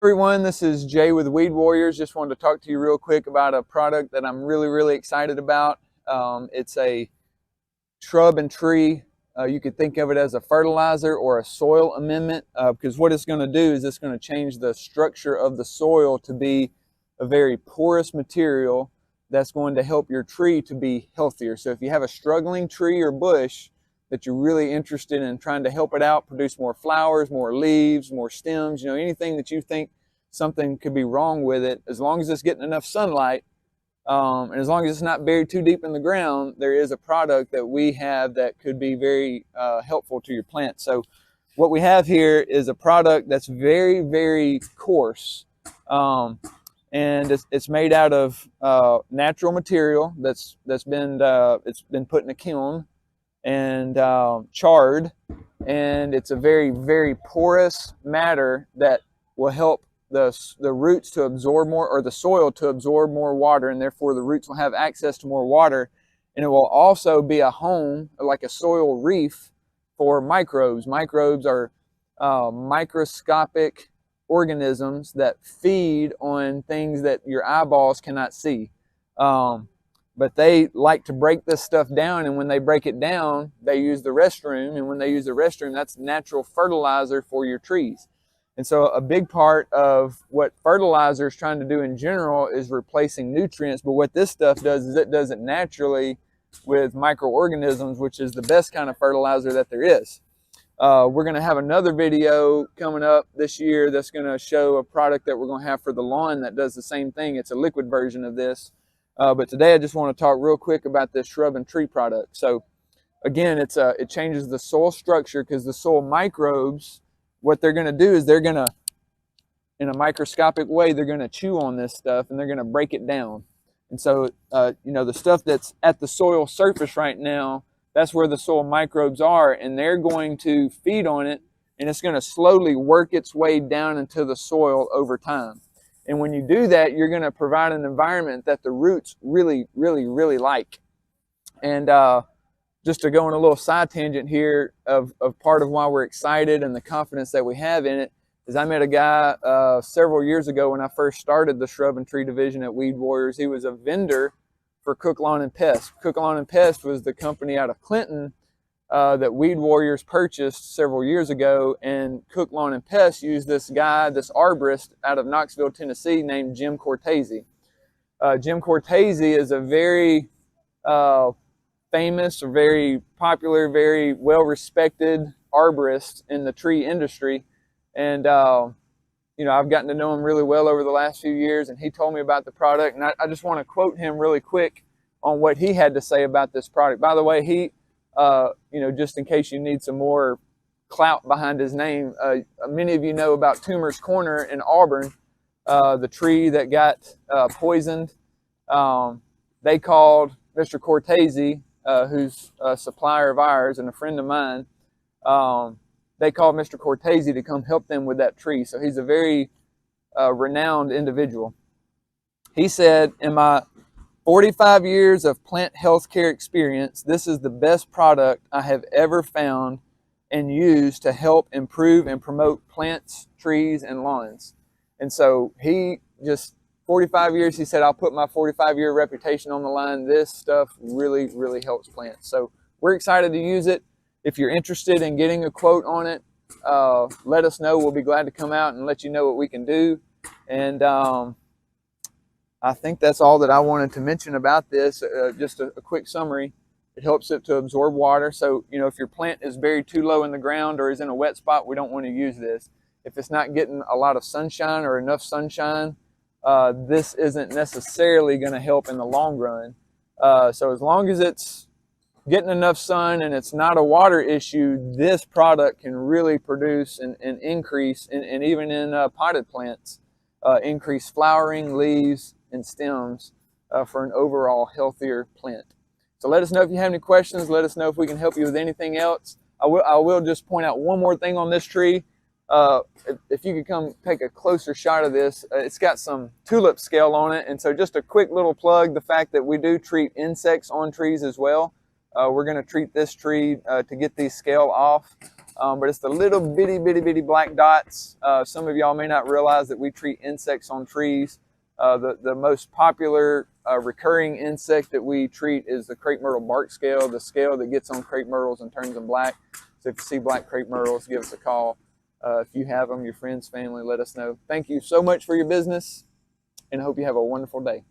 Everyone, this is Jay with Weed Warriors. Just wanted to talk to you real quick about a product that I'm really excited about. It's a shrub and tree. You could think of it as a fertilizer or a soil amendment, because what it's going to do is it's going to change the structure of the soil to be a very porous material that's going to help your tree to be healthier. So if you have a struggling tree or bush that you're really interested in trying to help it out, produce more flowers, more leaves, more stems, anything that you think something could be wrong with it, as long as it's getting enough sunlight, and as long as it's not buried too deep in the ground, there is a product that we have that could be very helpful to your plant. So what we have here is a product that's very coarse, and it's made out of natural material that's been it's been put in a kiln and charred, and it's a very porous matter that will help the roots to absorb more, or the soil to absorb more water, and therefore the roots will have access to more water, and it will also be a home, like a soil reef, for microbes. Microbes are microscopic organisms that feed on things that your eyeballs cannot see. But they like to break this stuff down, and when they break it down, they use the restroom, and when they use the restroom, that's natural fertilizer for your trees. And so a big part of what fertilizer is trying to do in general is replacing nutrients, but what this stuff does is it does it naturally with microorganisms, which is the best kind of fertilizer that there is. We're going to have another video coming up this year that's going to show a product that we're going to have for the lawn that does the same thing. It's a liquid version of this. But today I just want to talk real quick about this shrub and tree product. So again, it changes the soil structure, because the soil microbes, what they're going to do is they're going to, in a microscopic way, they're going to chew on this stuff and they're going to break it down. And so, the stuff that's at the soil surface right now, that's where the soil microbes are, and they're going to feed on it, and it's going to slowly work its way down into the soil over time. And when you do that, you're going to provide an environment that the roots really like. And just to go on a little side tangent here of part of why we're excited and the confidence that we have in it, is I met a guy several years ago when I first started the shrub and tree division at Weed Warriors. He was a vendor for Cook Lawn and Pest. Cook Lawn and Pest was the company out of Clinton that Weed Warriors purchased several years ago, and Cook Lawn and Pest used this guy, this arborist out of Knoxville, Tennessee, named Jim Cortese. Jim Cortese is a very famous, or very popular, very well-respected arborist in the tree industry, and I've gotten to know him really well over the last few years, and he told me about the product, and I just want to quote him really quick on what he had to say about this product. By the way, he just in case you need some more clout behind his name, many of you know about Toomer's Corner in Auburn, the tree that got poisoned. They called Mr. Cortese, who's a supplier of ours and a friend of mine, they called Mr. Cortese to come help them with that tree. So he's a very renowned individual. He said, in my 45 years of plant health care experience, this is the best product I have ever found and used to help improve and promote plants, trees, and lawns. And so he just, 45 years, he said, I'll put my 45-year reputation on the line. This stuff really helps plants. So we're excited to use it. If you're interested in getting a quote on it, let us know. We'll be glad to come out and let you know what we can do. And I think that's all that I wanted to mention about this. Just a quick summary. It helps it to absorb water. So, if your plant is buried too low in the ground or is in a wet spot, we don't want to use this. If it's not getting a lot of sunshine or enough sunshine, this isn't necessarily going to help in the long run. So as long as it's getting enough sun and it's not a water issue, this product can really produce an increase, and even in potted plants, increase flowering, leaves, and stems for an overall healthier plant. So let us know if you have any questions. Let us know if we can help you with anything else. I will just point out one more thing on this tree. If you could come take a closer shot of this, it's got some tulip scale on it. And so just a quick little plug, the fact that we do treat insects on trees as well. We're going to treat this tree to get these scale off. but it's the little bitty black dots. Some of y'all may not realize that we treat insects on trees. The most popular recurring insect that we treat is the crepe myrtle bark scale, the scale that gets on crepe myrtles and turns them black. So if you see black crepe myrtles, give us a call. If you have them, your friends, family, let us know. Thank you so much for your business, and I hope you have a wonderful day.